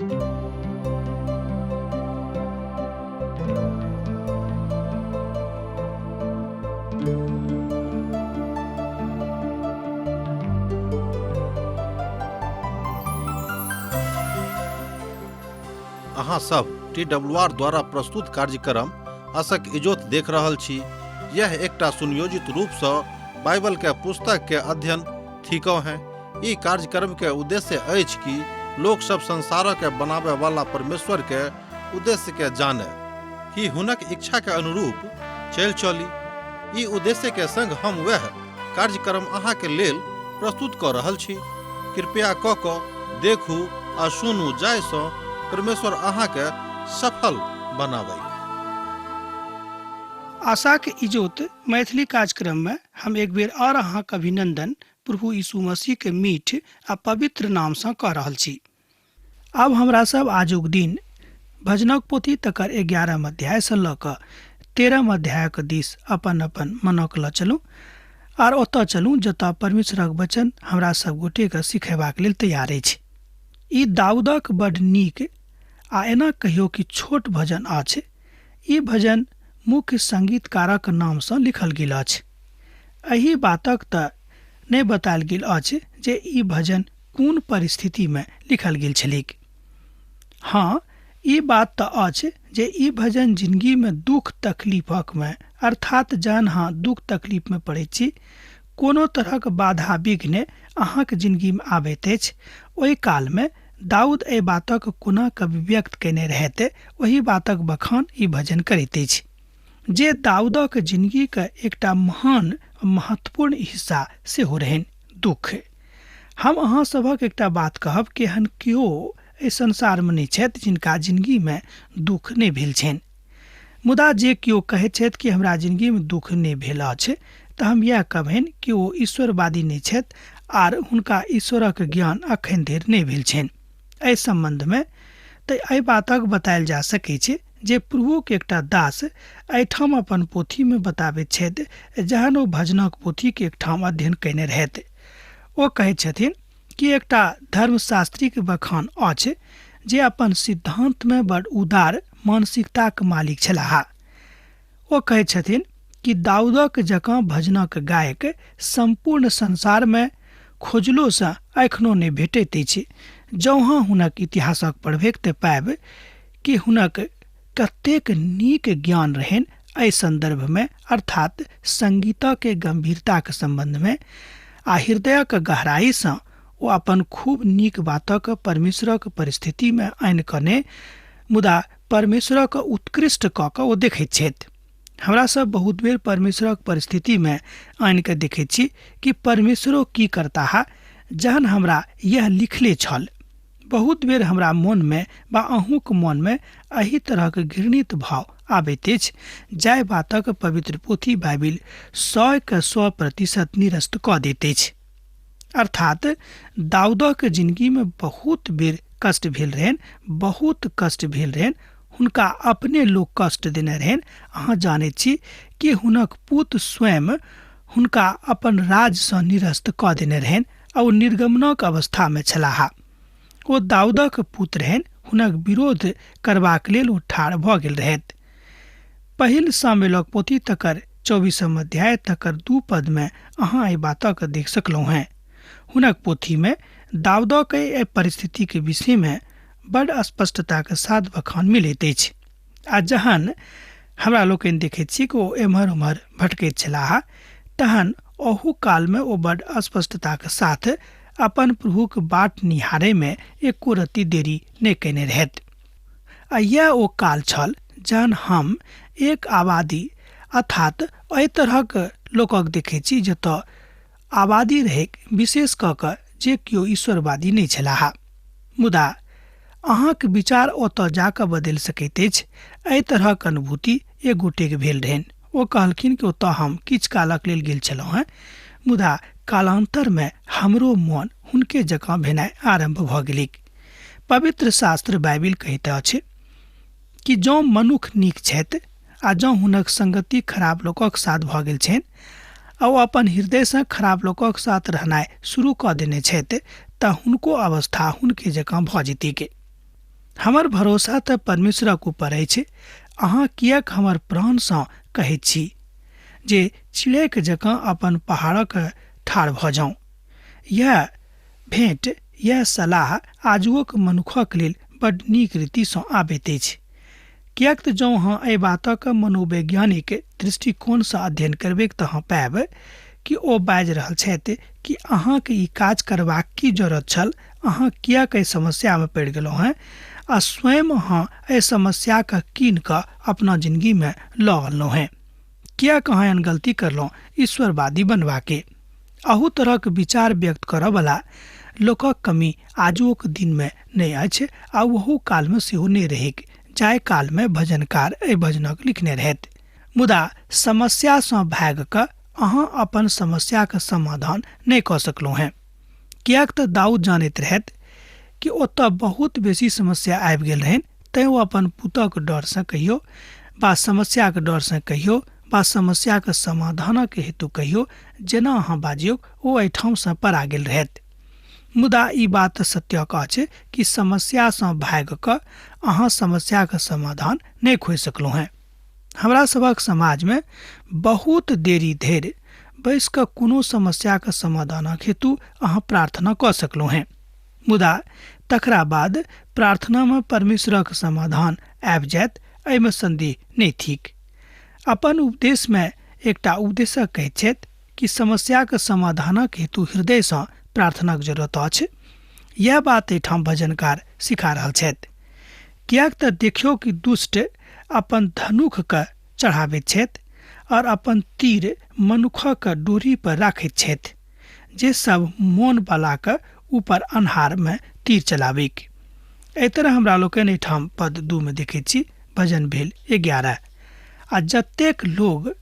अहाँ सब TWR द्वारा प्रस्तुत कार्यक्रम आशक इजोत देख रहल छी। यह एकटा सुनियोजित रूप से बाइबल के पुस्तक के अध्ययन थिको हैं। ई कार्यक्रम के उद्देश्य अछि कि लोग सब संसार के बनावे वाला परमेश्वर के उद्देश्य के जाने, कि हुनक इच्छा के अनुरूप चल चली। ई उद्देश्य के संग हम वह कार्यक्रम अहाँ के लेल प्रस्तुत कर रहल छी। कृपया क के देखू आ सुनू, जाय सो परमेश्वर अहाँ के सफल बनावे। आशा के इजोत मैथिली कार्यक्रम में हम एक बेर और अहाँ के अभिनंदन प्रभु यीशु मसीह के मीठ आ पवित्र नाम से कह रहल छी। अब हमरा सब आजुक दिन भजनक पोथी तकर 11 अध्याय से ल क 13 अध्याय के दिस अपन अपन मनक ल चलू आर ओतऽ चलू जतऽ परमेश्वरक वचन हमरा सब गोटे के सिखेबाक लेल तैयार अछि। ई दाऊदक बड़ नीक आ एना कहियो कि छोट भजन अछि। ई भजन मुख्य संगीतकारक नाम से लिखल गेल अछि। एही बातक त नहि बतायल गेल अछि जे ई भजन कोन परिस्थिति में लिखल गेल छलिक। हाँ, ई बात त अछि जे ई भजन जिंदगी में दुख तकलीफक में, अर्थात जहन अहाँ दुख तकलीफ में पड़ै छी, कोनो तरहक बाधा विघ्न अहाँक जिंदगी में आबैत अछि, ओहि काल में दाऊद एहि बातक कोना कवि व्यक्त केने रहते, वही बातक बखान ई भजन करैत अछि, जे दाऊदक जिंदगी के एकटा महान महत्वपूर्ण हिस्सा सेहो रहन, दुख। हम अहाँ सभक एकटा बात कहब कि एहन केओ एहि संसार में नहीं छथि जिनका जिंदगी में दुख नहीं भेल छनि। मुदा जे केओ कहैत छथि कि हमरा जिंदगी में दुख नहीं भेल अछि, तऽ हम यह कहबनि कि ओ ईश्वरवादी नहीं छथि आर हुनका ईश्वरक ज्ञान अखन धरि नहीं भेल छनि। एहि संबंध में तऽ एहि बातक बतायल जा सकै छै जे प्रभु के एकटा दास एहिठाम अपन पोथी में बताबैत छथि, जहन ओ भजनक पोथी के एकठाम अध्ययन कयने रहथि। ओ कहैत छथिन कि एकटा धर्मशास्त्री के बखान अछि जे अपन सिद्धांत में बड़ उदार मानसिकता के मालिक छलाह। ओ कहैत छथिन कि दाऊदक जकाँ भजनक गायक संपूर्ण संसार में खोजलो से एखनो नहीं भेटैत अछि। जँ हुनक इतिहासक पढ़बैक तऽ पायब कि हुनक कतेक नीक ज्ञान रहन एहि संदर्भ में, अर्थात संगीता के गंभीरता के संबंध में आ हृदय के गहराई से ओ अपन खूब नीक बातक परमेश्वरक परिस्थिति में आनि कने, मुदा परमेश्वरक उत्कृष्ट क के ओ देखैत छथि। हमरा सब बहुत बेर परमेश्वरक परिस्थिति में आनि के देखैत छी कि परमेश्वरो की करता है। जहन हमरा यह लिखले छल, बहुत बेर हमरा मन में बा अहूँक मन में एही तरह के घृणित भाव आबैत अछि, जाय बातक पवित्र पोथी बाइबिल 100% निरस्त क दैत अछि। अर्थात दाऊदक जिंदगी में बहुत बेर कष्ट भेल रहन, बहुत कष्ट भेल रहन, हुनका अपने लोग कष्ट देने रहन। अहाँ जानैत छी कि हुनक पुत्र स्वयं हुनका अपन राज से निरस्त क देने रहन आ ओ निर्गमनक अवस्था में छलाह। ओ दाऊदक पुत्र रहन, हुनक विरोध करबाक लेल ओ ठाढ़ भ गेल रहथि। पहिल सामुएलक पोथी तकर 24 अध्याय तकर 2 पद में अहाँ एहि बातक देख सकलहुँ हैं। हुनक पोथी में दाऊदक एहि परिस्थिति के विषय में बड़ स्पष्टता के साथ बखान मिलैत अछि। आ जहन हमरा लोकनि देखैत छी कि ओ एम्हर उम्हर भटकैत छलाह, तहन ओहू काल में ओ बड़ स्पष्टता के साथ अपन प्रभु के बाट निहारे में एको रत्ती देरी नहीं कयने रहथि। आ यह ओ काल छल जहन हम एक आबादी, अर्थात एहि तरहक लोकक देखैत छी जतऽ आबादी रहै, विशेष कऽ कऽ जे केओ ईश्वरवादी नहीं छलाह। मुदा अहाँक विचार ओतऽ जाकऽ बदलि सकैत अछि। एहि तरहक अनुभूति एक गोटे के भेल रहन। ओ कहलखिन कि ओतऽ हम किछु कालक लेल गेल छलहुँ हैं, मुदा कालांतर में हमरो मन हुनके जकाँ भेनाइ आरंभ भ गेलिक। पवित्र शास्त्र बाइबिल कहैत अछि कि जँ मनुख नीक छथि आ जँ हुनक संगति खराब लोकक साथ भ गेल छनि आ ओ अपन हृदय से खराब लोकक साथ रहनाइ शुरू क देने छथि, तऽ हुनको अवस्था हुनके जकाँ भ जेतैक। हमर भरोसा तऽ परमेश्वरक ऊपर अछि। अहाँ किएक हमर प्राणसँ कहैत छी जे चिड़ैक जकाँ अपन पहाड़क ठाढ़ भऽ जाउँ। यह भेंट, यह सलाह आजुक मनुखक लेल बड्ड नीक रीतिसँ आबैत अछि। किएक तऽ जँ अहाँ एहि बातक मनोवैज्ञानिक दृष्टिकोणसँ अध्ययन करबै तऽ अहाँ पायब कि ओ बाजि रहल छथि कि अहाँके ई काज करबाक की जरूरत छल, अहाँ किएक एहि समस्यामे पड़ि गेलहुँ हेँ, आ स्वयं अहाँ एहि समस्याके कीन कऽ अपना जिन्दगीमे लऽ अनलहुँ हेँ। किएक अहाँ एहन गलती करलहुँ ईश्वरवादी बनबाके। अहू तरहक विचार व्यक्त करयवला लोकक कमी आजुक दिनमे नहि अछि, आ ओहो कालमे सेहो नहि रहैक जाहि कालमे भजनकार एहि भजनक लिखने रहथि। मुदा समस्यासँ भागि कऽ अहाँ अपन समस्याके समाधान नहि कऽ सकलहुँ हेँ। किएक तऽ दाऊद जानैत रहथि कि ओतय बहुत बेसी समस्या आबि गेल रहनि, तैँ ओ अपन पुतक डरसँ कहियो वा समस्याके डरसँ कहियो वा समस्याके समाधानक हेतु कहियो जेना अहाँ बाजियौ ओ एहिठामसँ परा गेल रहथि। मुदा ई बात सत्यक अछि कि समस्यासँ भागि कऽ अहाँ समस्याके समाधान नहि खोजि सकलहुँ हेँ। हमरा सभक समाजमे बहुत देरी धरि बैस कऽ कोनो समस्याके समाधानक हेतु अहाँ प्रार्थना कऽ सकलहुँ हेँ। मुदा तकरा बाद प्रार्थनामे परमेश्वरक समाधान आबि जायत, एहिमे संदेह नहि थिक। अपन उपदेशमे एकटा उपदेशक कहैत छथि कि समस्याके समाधानक हेतु हृदयसँ प्रार्थनाक जरूरत अछि। यह बात एहिठाम भजनकार सिखा रहल छथि। किएक तऽ देखियौ कि दुष्ट अपन धनुखके चढ़ाबैत छथि और अपन तीर मनुखक डोरी पर राखैत छथि, जे सब मोन वालाके ऊपर अन्हारमे तीर चलाबैक। एहि तरह हमरा लोकनि एहिठाम पद 2 में देखैत छी, भजन भेल 11। आ जतेक लोग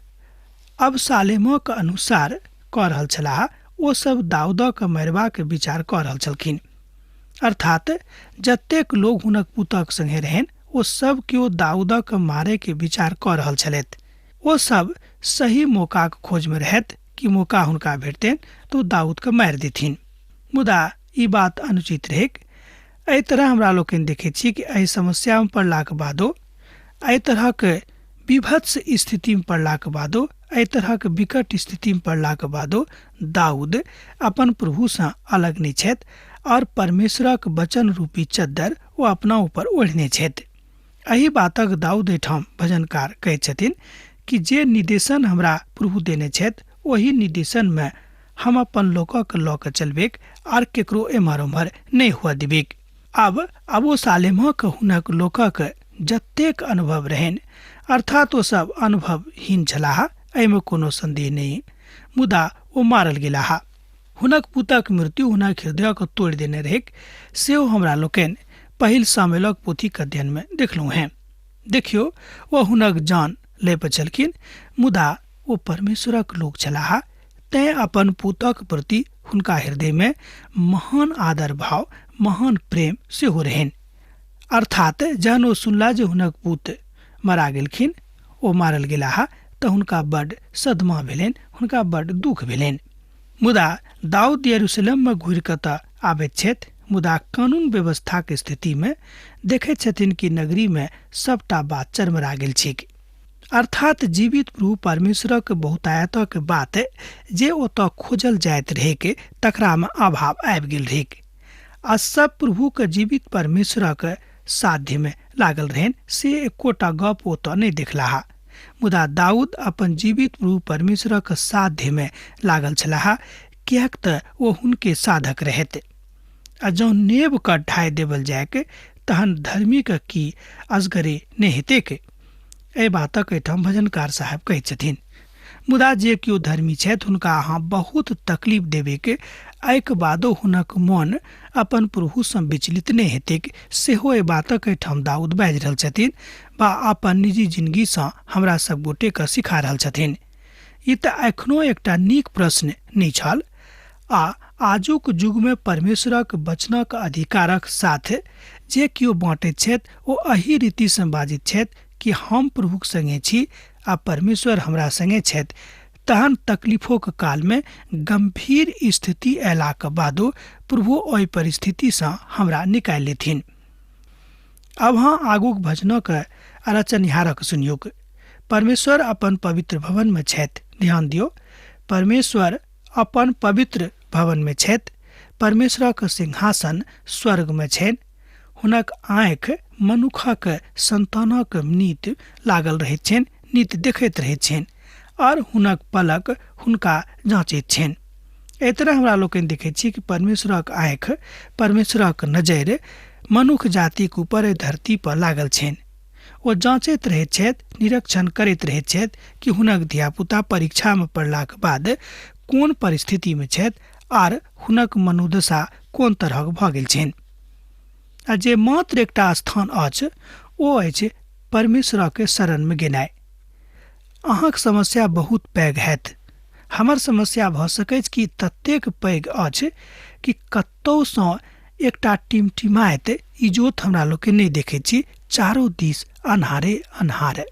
अबशालोमक अनुसार कऽ रहल छलाह ओ सब दाऊदक मारबाक विचार कऽ रहल छलखिन। अर्थात जतेक लोग हुनक पुतक संगे रहनि ओ सब केओ दाऊदक मारैके विचार कऽ रहल छलथि। ओ सब सही मौकाक खोजमे रहथि कि मौका हुनका भेटतनि तऽ दाऊदके मारि देथिन। मुदा ई बात अनुचित रहैक। एहि तरह हमरा लोकनि देखैत छी कि एहि समस्यामे पड़लाक बादो, एहि तरहक विभत्स स्थितिमे पड़लाक बादो, एहि तरहक विकट स्थितिमे पड़लाक बादो दाऊद अपन प्रभुसँ अलग नहि छथि और परमेश्वरक वचन रूपी चद्दर ओ अपना ऊपर ओढ़ने छथि। एहि बातक दाऊद एहिठाम भजनकार कहैत छथिन कि जे निर्देशन हमरा प्रभु देने छथि ओही निर्देशनमे हम अपन लोकक लऽ कऽ चलबेक आर केकरो एम्हर उम्हर नहि हुआ देबेक। आब अबशालोमक हुनक लोकक जतेक अनुभव रहनि, अर्थात ओ सब अनुभवहीन छलाह, एहिमे कोनो संदेह नहीं। मुदा ओ मारल गेलाह। हुनक पुतक मृत्यु हुनक हृदयक तोड़ि देने रहैक। सेहो हमरा लोकनि पहिल सामुएलक पोथीक अध्ययनमे देखलहुँ हेँ। देखियौ ओ हुनक जान लय पर छलखिन, मुदा ओ परमेश्वरक लोक छलाह, तैँ अपन पुतक प्रति हुनका हृदयमे महान आदर भाव, महान प्रेम सेहो रहनि। अर्थात जहन ओ सुनला जे हुनक पुत मरा गेलखिन, ओ मारल गेलाह, तऽ हुनका बड्ड सदमा भेलनि, हुनका बड्ड दुख भेलनि। मुदा दाऊद यरूशलेममे घुरि कऽ तऽ आबैत छथि, मुदा कानून व्यवस्थाक स्थितिमे देखैत छथिन कि नगरीमे सबटा बात चरमरा गेल छैक। अर्थात जीवित प्रभु परमेश्वरक बहुतायतक बात जे ओतऽ खोजल जाइत रहैक तकरामे अभाव आबि गेल रहैक। आ सब प्रभुके जीवित परमेश्वरक साध्यमे लागल रहनि से एकोटा गप ओतऽ नहि देखलाह। मुदा दाऊद अपन जीवित प्रभु परमेश्वरक साध्यमे लागल छलाह, किएक तऽ ओ हुनके साधक रहथि। आ जँ नेबके ढाइ देवल जायक तहन धर्मीके की असगरे नहि हेतैक। एहि बातक एहिठाम भजनकार साहब कहैत छथिन। मुदा जे केओ धर्मी छथि हुनका अहाँ बहुत तकलीफ देबेके एहिके बादो हुनक मोन अपन प्रभुसँ विचलित नहि हेतैक, सेहो एहि बातक एहिठाम दाऊद बाजि रहल छथिन वा अपन निजी जिन्दगीसँ हमरा सब गोटेके सिखा रहल छथिन। ई तऽ एखनो एकटा नीक प्रश्न नहि छल। आ आजुक युगमे परमेश्वरक वचनक अधिकारक साथ जे केओ बाँटैत छथि ओ एही रीतिसँ बाजैत छथि कि हम प्रभुक संगे छी आ परमेश्वर हमरा संगे छथि, तहन तकलीफोक कालमे गंभीर स्थिति अयलाक बादो प्रभु ओहि परिस्थितिसँ हमरा निकालि लेथिन। अब हाँ आगूक भजनक रचनिहारक सुनियोग। परमेश्वर अपन पवित्र भवन में छथि। ध्यान दियो, परमेश्वर अपन पवित्र भवन में छथि। परमेश्वरक सिंहासन स्वर्ग में छनि। हुनक आँखि मनुखक संतानक नीत लागल रहैत छनि, नीत देखैत रहैत छनि, और हुनक पलक हुनका जाँचैत छनि। एहि तरह हमरा लोकनि देखैत छी कि परमेश्वरक आँखि, परमेश्वरक नजरि मनुख जातिक ऊपर एहि धरती पर लागल छनि। ओ जाँचैत रहैत छथि, निरीक्षण करैत रहैत छथि कि हुनक धियापुता परीक्षा में पढ़लाक बाद कोन परिस्थिति में छथि आर हुनक मनोदशा कोन तरहक भऽ गेल छनि। आ जे मात्र एकटा स्थान अछि ओ अछि परमेश्वरक शरण में गेनाइ। अहाँक समस्या बहुत पैघ हैत। हमर समस्या भऽ सकैत कि ततेक पैघ अछि कि कतहुसँ एकटा टिमटिमाइत इजोत हमरा लोकनि नहि देखैत छी। चारो दिस अन्हारे अन्हार,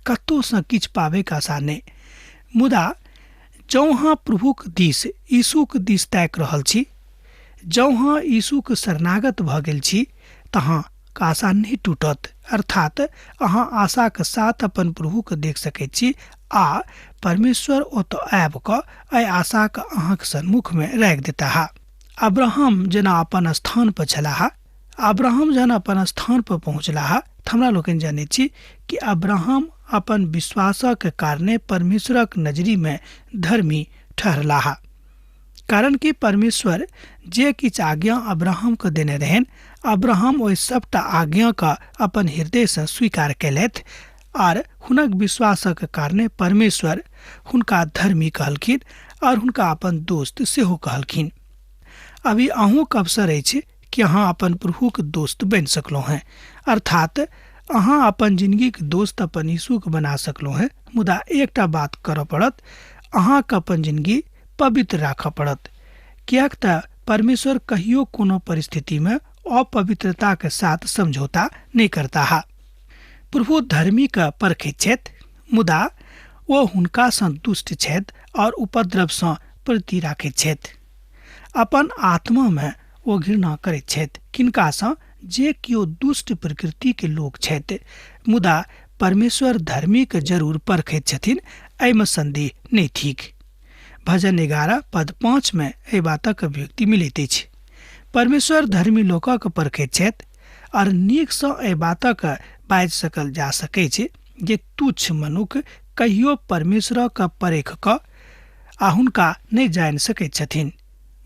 कतहुसँ किछु पाबैक आशा नहि। मुदा जँ अहाँ प्रभुक दिस, यीशुक दिस ताकि रहल छी, जँ अहाँ यीशुक शरणागत भऽ गेल छी, तहाँ आशा नहीं टूटत। अर्थात अहाँ आशाक साथ अपन प्रभुक देख सकैत छी आ परमेश्वर ओतऽ आबि कऽ एहि आशाक अहाँक सन्मुख में राखि देता। अब्राहम जेना अपन स्थान पर छलाह, अब्राहम जहन अपन स्थान पर पहुँचलाह तऽ हमरा लोकनि जानैत छी कि अब्राहम अपन विश्वासक कारणे परमेश्वरक नजरी में धर्मी ठहरलाह। कारण कि परमेश्वर जे किछु आज्ञा अब्राहम के देने रहन, अब्राहम ओहि सबटा आज्ञा का अपन हृदय से स्वीकार कैलथि आर हुनक विश्वासक कारणे परमेश्वर हुनका धर्मी कहलखिन और हुनका अपन दोस्त सेहो कहलखिन। अभी अहूँक अवसर अछि कि अहाँ अपन प्रभुक दोस्त बनि सकलहुँ हैं। अर्थात अहाँ अपन जिंदगी के दोस्त अपन यीशु के बना सकलहुँ हैं। मुदा एकटा बात करऽ पड़त, अहाँके अपन जिंदगी पवित्र राखऽ पड़त। कियाक तऽ परमेश्वर कहियो कोनो परिस्थिति में अपवित्रता के साथ समझौता नहीं करता है। प्रभु धर्मी के परखैत छथि, मुदा ओ हुनका सँ दुष्ट छथि और उपद्रव सँ प्रति राखैत छथि। अपन आत्मा में ओ घृणा करैत छथि किनका सँ, जे कियो दुष्ट प्रकृति के लोग छथि। मुदा परमेश्वर धर्मी के जरूर परखैत छथिन, एहिमे संदेह नहीं थिक। भजन 11 पद 5 में एहि बातक अभिव्यक्ति मिलैत अछि। परमेश्वर धर्मी लोकक परखैत छथि और नीक सँ एहि बातक बाजि सकल जा सकैत छै जे तुच्छ मनुख कहियो परमेश्वरक परख कऽ आ हुनका नहीं जानि सकैत छथिन।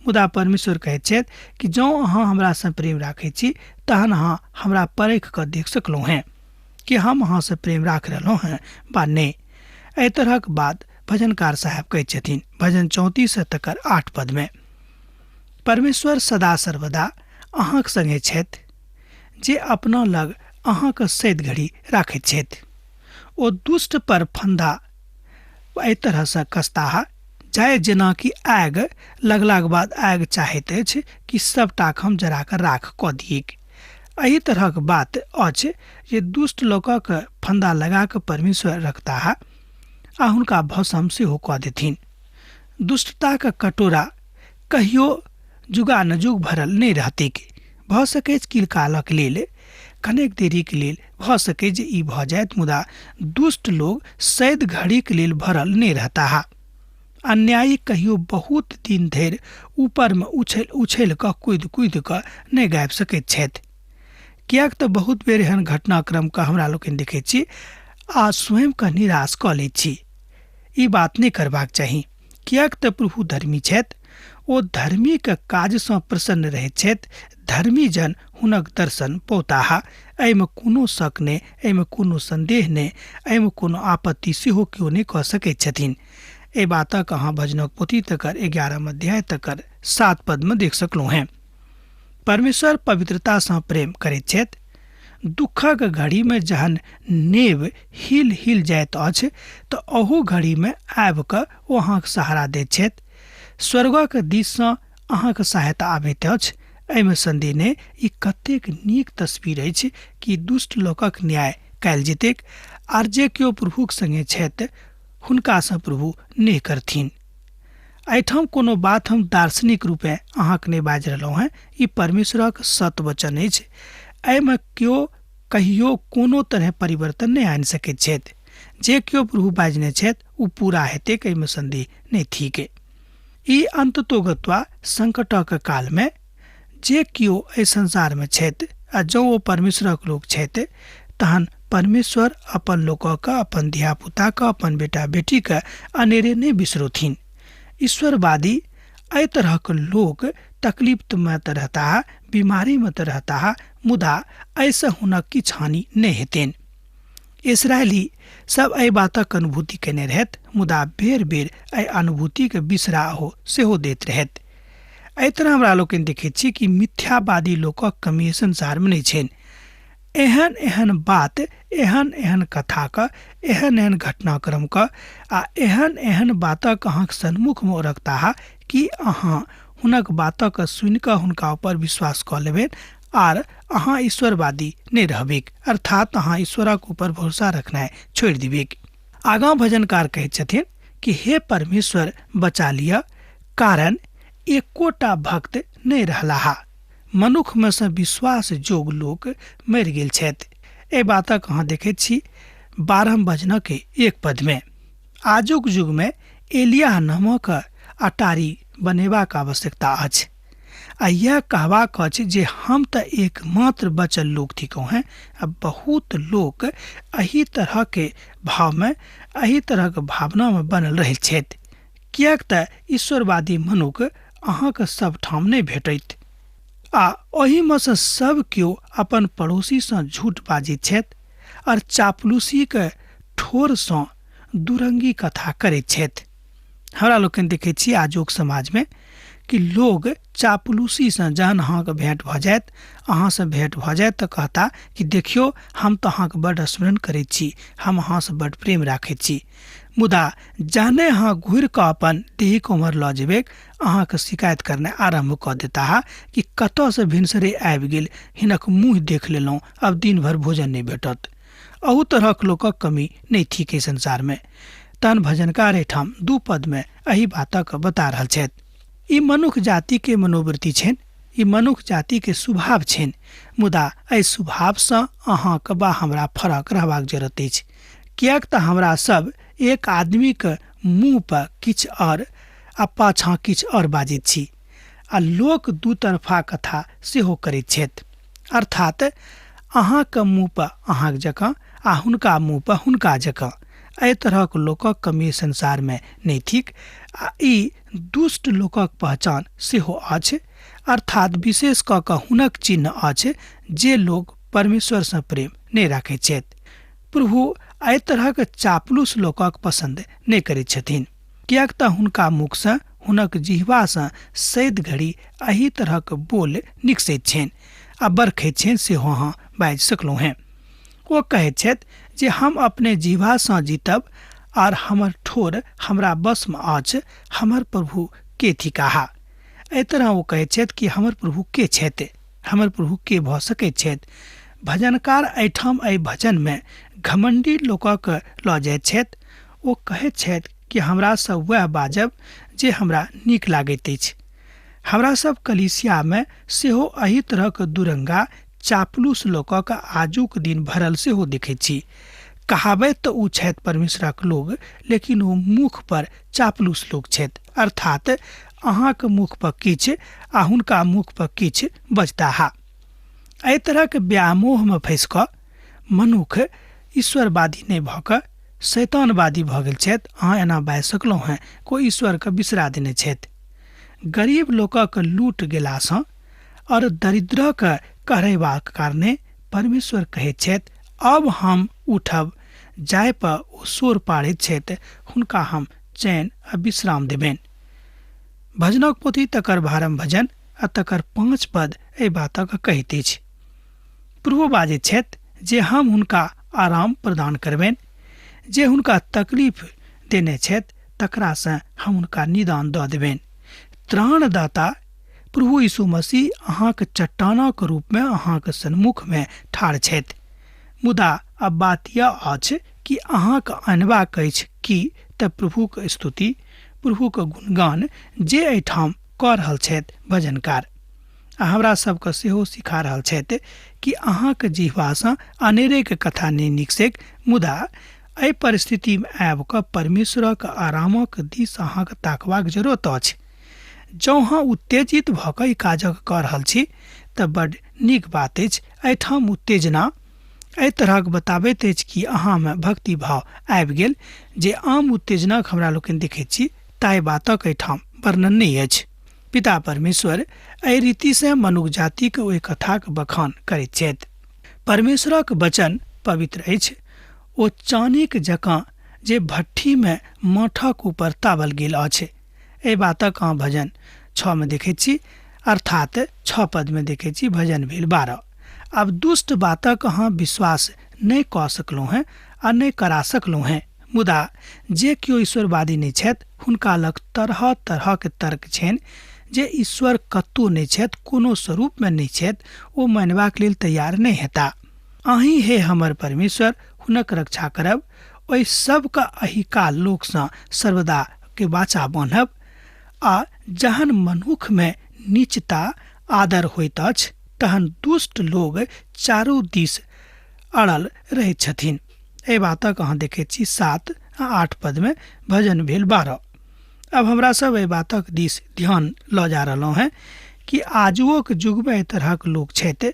मुदा परमेश्वर कहैत छथि कि जँ अहाँ हमरा सँ प्रेम राखैत छी तहन अहाँ हमरा परख कऽ देख सकलहुँ हैं कि हम अहाँ सँ प्रेम राख रहलहुँ हैं वा नहि। एहि तरहक बात भजनकार साहब कहैत छथिन भजन 34 तकर 8 पद में। परमेश्वर सदा सर्वदा अहाँक संगे छथि, जे अपना लग अहाँक सैद घड़ी राखैत छथि। ओ दुष्ट पर फंदा एहि तरह सँ कसताह जाय जेना कि आगि लगलाक बाद आगि चाहैत अछि कि सबटाक हम जरा कऽ राख कऽ दियैक। एहि तरहक बात अछि जे दुष्ट लोकक फंदा लगा कऽ परमेश्वर रखताह आ हुनका भस्म सेहो कऽ देथिन। दुष्टताक कटोरा कहियो जुगानुजुग भरल नहीं रहतैक। भऽ सकैत किल कालक लेल, कनेक देरीक लेल भऽ सकै जे ई भऽ जायत, मुदा दुष्ट लोग सैद घड़ीक लेल भरल नहीं रहता। अन्यायी कहियो बहुत दिन धरि ऊपर में उछल कऽ कूदि कऽ नहीं गाबि सकैत छथि। कियाक तऽ बहुत बेर एहन घटनाक्रम के हमरा लोकनि देखैत छी आ स्वयं के निराश कऽ लैत छी। ई बात नहीं करबाक चाही। कियाक तऽ प्रभु धर्मी छथि, ओ धर्मी के काज सँ प्रसन्न रहैत छथि। धर्मी जन हुनक दर्शन पौताह। एहिमे कोनो शक नहि, एहिमे कोनो संदेह नहि, एहिमे कोनो आपत्ति सेहो केओ नहीं कऽ सकैत छथिन। एहि बातक अहाँ भजनक पोथी तकर 11 अध्याय तकर 7 पद में देख सकलहुँ हैं। परमेश्वर पवित्रता सँ प्रेम करैत छथि। दुखक घड़ी में जहन नेब हिल जाइत अछि तऽ ओहो घड़ी में आबि कऽ ओ अहाँक सहारा दैत छथि। स्वर्गक दिस सँ अहाँक सहायता आबैत अछि। एहिमे संदेह नहि, ई कतेक नीक तस्वीर अछि कि दुष्ट लोकक न्याय कयल जेतैक आर जे केओ प्रभुक संगे छथि हुनका सँ प्रभु नेह करथिन। एहिठाम कोनो बात हम दार्शनिक रूपे अहाँक नहीं बाजि रहलहुँ हैं। ई परमेश्वरक सत वचन अछि। एहिमे केओ कहियो कोनो तरह परिवर्तन नहि आनि सकैत छथि। जे केओ प्रभु बाजने छथि ओ पूरा हेतै, एहिमे संदेह नहि थिक। ई अंततोगत्वा संकटक काल में जे केओ एहि संसार में छथि आ जँ ओ परमेश्वरक लोक छथि तहन परमेश्वर अपन लोकक, अपन धिया पुताक, अपन बेटा बेटीक अनेरे नहि बिसरोथिन। ईश्वरवादी एहि तरहक लोक तकलीफ में तऽ रहता, बीमारी में तऽ रहता, मुदा एहिसँ हुनक किछु हानि नहि हेतनि। इसराइली सब एहि बातक अनुभूति केने रहथि, मुदा बेर बेर एहि अनुभूतिके बिसराहो सेहो दैत रहथि। एहि तरह हमरा लोकनि देखैत छी कि मिथ्यावादी लोकक कमी संसार में नहि छनि। एहन एहन बात, एहन एहन कथाक, एहन एहन घटनाक्रम आ एहन एहन बातक अहाँक सन्मुख में रखता कि अहाँ हुनक बातक सुनि कऽ हुनका ऊपर विश्वास कऽ लेबै आर अहाँ ईश्वरवादी नहीं रहबेक, अर्थात अहाँ ईश्वरक ऊपर भरोसा रखनाइ छोड़ि देबेक। आगाँ भजनकार कहैत छथिन कि हे परमेश्वर बचा लिअ, कारण एकोटा भक्त नहीं रहलाहा। मनुख में से विश्वास जोग लोक मरि गेल छथि। एहि बातक अहाँ देखैत छी 12 भजनक 1 पद में। आजुक युग में एलियाह नामक अटारी बनेबाक आवश्यकता अछि आ यह कहबाक अछि जे हम तऽ एकमात्र बचल लोक थिकौ हैं। अब बहुत लोक एही तरह के भाव में, एही तरह के भावना में बनल रहै छथि, कियाक तऽ ईश्वरवादी मनुख अहाँके सब ठाम नहीं भेटैत आ ओही में से सब केओ अपन पड़ोसी से झूठ बाजैत छथि और चापलूसी के ठोर से दुरंगी कथा करैत छथि। हमरा लोकनि देखैत छी आजुक समाज में कि लोग चापलूसी से जहन अहाँके भेंट भऽ जायत, अहाँ से भेंट भऽ जायत तऽ कहता कि देखियो हम तऽ अहाँके बड़ स्मरण करैत छी, हम अहाँ से बड़ प्रेम राखैत छी, मुदा जहने अहाँ घुरि कऽ अपन देहिक उम्हर लऽ जेबै अहाँके शिकायत करनाइ आरम्भ कऽ देता कि कतऽ से भिनसरे आबि गेल, हिनक मुँह देख लेलहुँ, अब दिन भर भोजन नहीं भेटत। अहू तरहक लोकक कमी नहीं थिक संसार में। तहन भजनकार एठाम 2 पद में एही बातक बता रहल छथि। ई मनुख जाति के मनोवृत्ति छनि, ई मनुख जाति के स्वभाव छनि, मुदा एहि स्वभाव से अहाँके बा हमरा फरक रहबाक जरूरत अछि। कियाक तऽ हमरा सब एक आदमी के मुँह पर किछु और आ पाछाँ किछु और बाजैत छी आ लोक दू तरफा कथा सेहो करैत छथि, अर्थात अहाँके मुँह पर अहाँक जकाँ आ हुनका मुँह पर हुनका जकाँ। एहि तरहक लोकक कमी संसार में नहीं थिक आ ई दुष्ट लोकक पहचान सेहो अछि, अर्थात विशेष कऽ कऽ हुनक चिन्ह अछि जे लोग परमेश्वर से प्रेम नहीं राखैत छथि। प्रभु एहि तरहक चापलूस लोकक पसंद नहीं करैत छथिन, कियाक तऽ हुनका मुख से, हुनक जिह्वा से सैद घड़ी एही तरहक बोल निकसैत छनि आ बरखैत छनि सेहो अहाँ बाजि सकलहुँ हैं। ओ कहैत छथि जे हम अपने जिह्वा से जीतब और हमर ठोर हमरा बस में अछि, हमर प्रभु के थिकाहा। एहि तरह ओ कहैत छथि कि हमर प्रभु के छथि, हमर प्रभु के भऽ सकैत छथि। भजनकार एहिठाम एहि भजन में घमंडी लोकक लऽ जाइत छथि। ओ कहैत छथि कि हमरा सब वह बाजब जे हमरा नीक लागैत अछि। हमरा सब कलीसिया में सेहो एही तरहक दुरंगा चापलूस लोकक आजुक दिन भरल सेहो देखैत छी। कहावत तऽ ओ छथि परमेश्वरक लोग, लेकिन ओ मुख पर चापलूस लोग छथि, अर्थात अहाँके मुख पर किछु आ हुनका मुख पर किछु बजता। एहि तरहक व्यामोह में फँसि कऽ मनुख ईश्वरवादी नहीं भऽ कऽ शैतानवादी भऽ गेल छथि। अहाँ एना बाजि सकलहुँ हैं, कोई ईश्वरके बिसरा देने छथि। गरीब लोकक लूट गेलासँ और दरिद्रक कहरेबाक कारणे परमेश्वर कहैत छथि अब हम उठब, जाय पर ओ शोर पाड़ैत छथि हुनका हम चैन आ विश्राम देबनि। भजनक पोथी तकर 12 भजन आ तकर 5 पद एहि बातक कहैत अछि। प्रभु बाजैत छथि जे हम हुनका आराम प्रदान करबनि, जे हुनका तकलीफ देने छथि तकरा से हम हुनका निदान दऽ देबनि। त्राणदाता प्रभु यीशु मसीह अहाँके चट्टानक रूप में अहाँके सन्मुख में ठाढ़ छथि, मुदा अब बात यह अछि कि अहाँके अनबाक अछि कि तऽ प्रभुके स्तुति, प्रभुके गुणगान जे एहिठाम कऽ रहल छथि भजनकार। हमरा सबके सेहो सिखा रहल छथि कि अहाँके जिह्वासँ अनेरेक कथा नहि निकसैक, मुदा एहि परिस्थितिमे आबि कऽ परमेश्वरक आरामक दिस अहाँके ताकबाक जरूरत अछि। जँ अहाँ उत्तेजित भऽ कऽ ई काजक कऽ रहल छी तऽ बड्ड नीक बात अछि। एहिठाम उत्तेजना एहि तरहक बताबैत अछि कि अहाँमे भक्ति भाव आबि गेल। जे आम उत्तेजनाक हमरा लोकनि देखैत छी ताहि बातक एहिठाम वर्णन नहि अछि। पिता परमेश्वर एहि रीतिसँ मनुष्य जातिके ओहि कथाक बखान करैत छथि। परमेश्वरक वचन पवित्र अछि, ओ चानीक जकाँ जे भट्ठीमे माठक ऊपर ताबल गेल अछि। एहि बातक अहाँ भजन 6 में देखैत छी, अर्थात 6 पदमे देखैत छी, भजन भेल 12। अब दुष्ट बातक अहाँ विश्वास नहि कऽ सकलहुँ हैं आ नहि करा सकलहुँ हैं, मुदा जे केओ ईश्वरवादी नहि छथि हुनका लग तरह तरहक तर्क छनि जे ईश्वर कतहु नहि छथि, कोनो स्वरूपमे नहि छथि, ओ मानबाक लेल तैयार नहि हेताह। अहीँ हे हमर परमेश्वर हुनक रक्षा करब, ओहि सबके अहिकाल लोकसँ सर्वदा के वाचा बान्हब। आ जहन मनुखमे नीचता आदर होइत अछि तहन दुष्ट लोग चारू दिस अड़ल रहैत छथिन। एहि बातक अहाँ देखैत छी 7 आ 8 पदमे भजन भेल 12। अब हमरा सब एहि बातक दिस ध्यान लऽ जा रहलहुँ हैं कि आजुओक युगमे एहि तरहक लोक छथि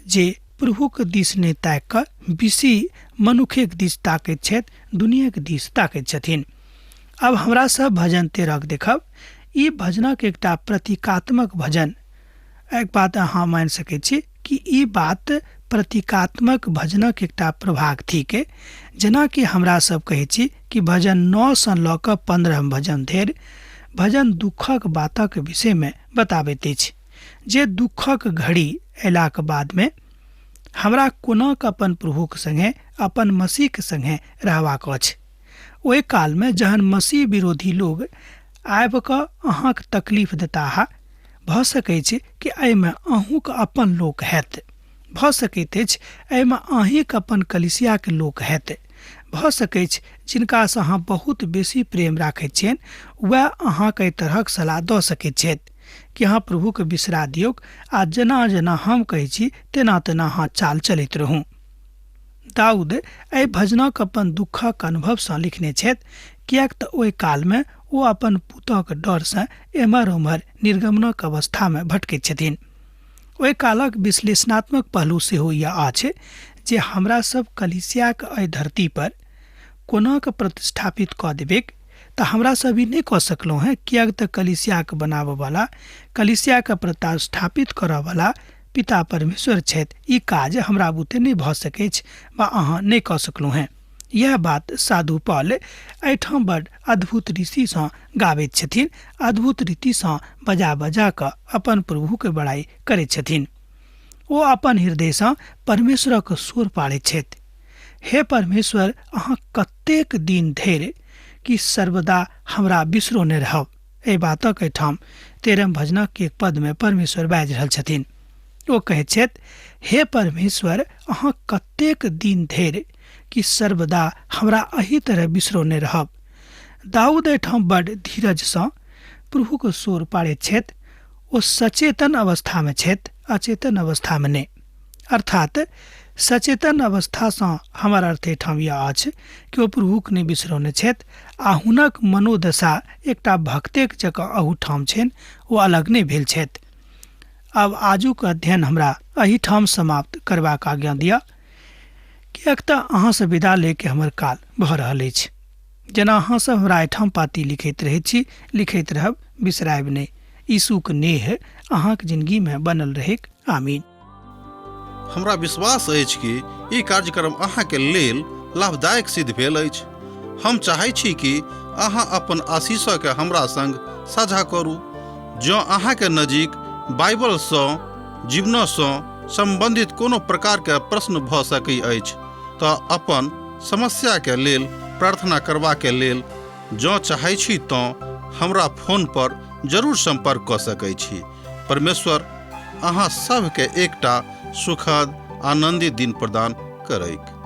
जे प्रभुके दिस नहि ताकि कऽ बेसी मनुखेक दिस ताकैत छथि, दुनियाके दिस ताकैत छथिन। अब हमरा सब भजन 13 देखब। ई भजनक एकटा प्रतीकात्मक भजन। एक बात अहाँ मानि सकैत छी कि ई बात प्रतीकात्मक भजनक एकटा प्रभाग थिक। जेनाकि हमरा सब कहैत छी कि भजन 9 सँ लऽ कऽ 15 भजन धरि भजन दुखक बातक विषयमे बताबैत अछि, जे दुखक घड़ी अयलाक बादमे हमरा कोनाक अपन प्रभुक संगे, अपन मसीहके संगे रहबाक अछि। ओहि कालमे जहन मसीह विरोधी लोग आबि कऽ अहाँके तकलीफ देताह, भऽ सकैत छै कि एहिमे अहूँके अपन लोक हैत, भऽ सकैत अछि एहिमे अहीँके अपन कलिसियाके लोक हैत, भऽ सकैत छै जिनकासँ अहाँ बहुत बेसी प्रेम राखैत छियनि वएह अहाँके एहि तरहक सलाह दऽ सकैत छथि कि अहाँ प्रभुके बिसरा दियौक आ जेना जेना हम कहैत छी तेना तेना अहाँ चाल चलैत रहू। दाऊद एहि भजनक अपन दुखक अनुभवसँ लिखने छथि, किएक तऽ ओहि कालमे ओ अपन पुतक डरसँ एम्हर उम्हर निर्गमनक अवस्थामे भटकैत छथिन। ओहि कालक विश्लेषणात्मक पहलू सेहो यह अछि जे हमरा सब कलिसियाक एहि धरती पर कोनाक प्रतिष्ठापित कऽ देबेक तऽ हमरा सब ई नहि कऽ सकलहुँ हैं, किएक तऽ कलिसियाके बनाबयवला, कलिसियाके प्रतिष्ठापित करयवला पिता परमेश्वर छथि। ई काज हमरा बुते नहि भऽ सकैत वा अहाँ नहि कऽ सकलहुँ हैं। यह बात साधु पौल एहिठाम बड़ अद्भुत रीतिसँ गाबैत छथिन, अद्भुत रीतिसँ बजा बजा कऽ अपन प्रभुके बड़ाई करैत छथिन। ओ अपन हृदयसँ परमेश्वरक सुर पाड़ैत छथि। हे परमेश्वर, अहाँ कतेक दिन धरि कि सर्वदा हमरा बिसरोने रहब। एहि बातक एहिठाम 13 भजनक 1 पदमे परमेश्वर बाजि रहल छथिन। ओ कहैत छथि, हे परमेश्वर, अहाँ कतेक दिन धरि कि सर्वदा हमरा एही तरह बिसरोने रहब। दाऊद एहिठाम बड़ धीरजसँ प्रभुके सुर पाड़ैत छथि। ओ सचेतन अवस्थामे छथि, अचेतन अवस्थामे नहि। अर्थात सचेतन अवस्थासँ हमर अर्थ एहिठाम यह अछि कि ओ प्रभुके नहि बिसरोने छथि आ हुनक मनोदशा एकटा भक्तेक जकाँ अहूठाम छनि, ओ अलग नहि भेल छथि। अब आजुक अध्ययन हमरा एहिठाम समाप्त करबाक आज्ञा दिअ, किएक तऽ अहाँसँ विदा लेके हमर काल भऽ रहल अछि। जेना अहाँसभ हमरा एहिठाम पाती लिखैत रहैत छी, लिखैत रहब, बिसरायब नहि। यीशुके नेह अहाँके जिंदगीमे बनल रहेक। आमीन। हमरा विश्वास अछि कि ई कार्यक्रम अहाँके लेल लाभदायक सिद्ध भेल अछि। हम चाहै छी कि अहाँ अपन आशीषके हमरा संग साझा करू। जँ अहाँके नजीक बाइबलसँ, जीवनसँ संबंधित कोनो प्रकारके प्रश्न भऽ सकैत अछि तऽ अपन समस्याके लेल प्रार्थना करबाके लेल जँ चाहै छी तऽ हमरा फोन पर जरूर संपर्क कऽ सकैत छी। परमेश्वर अहाँ सबके एकटा सुखद आनंदित दिन प्रदान करैक।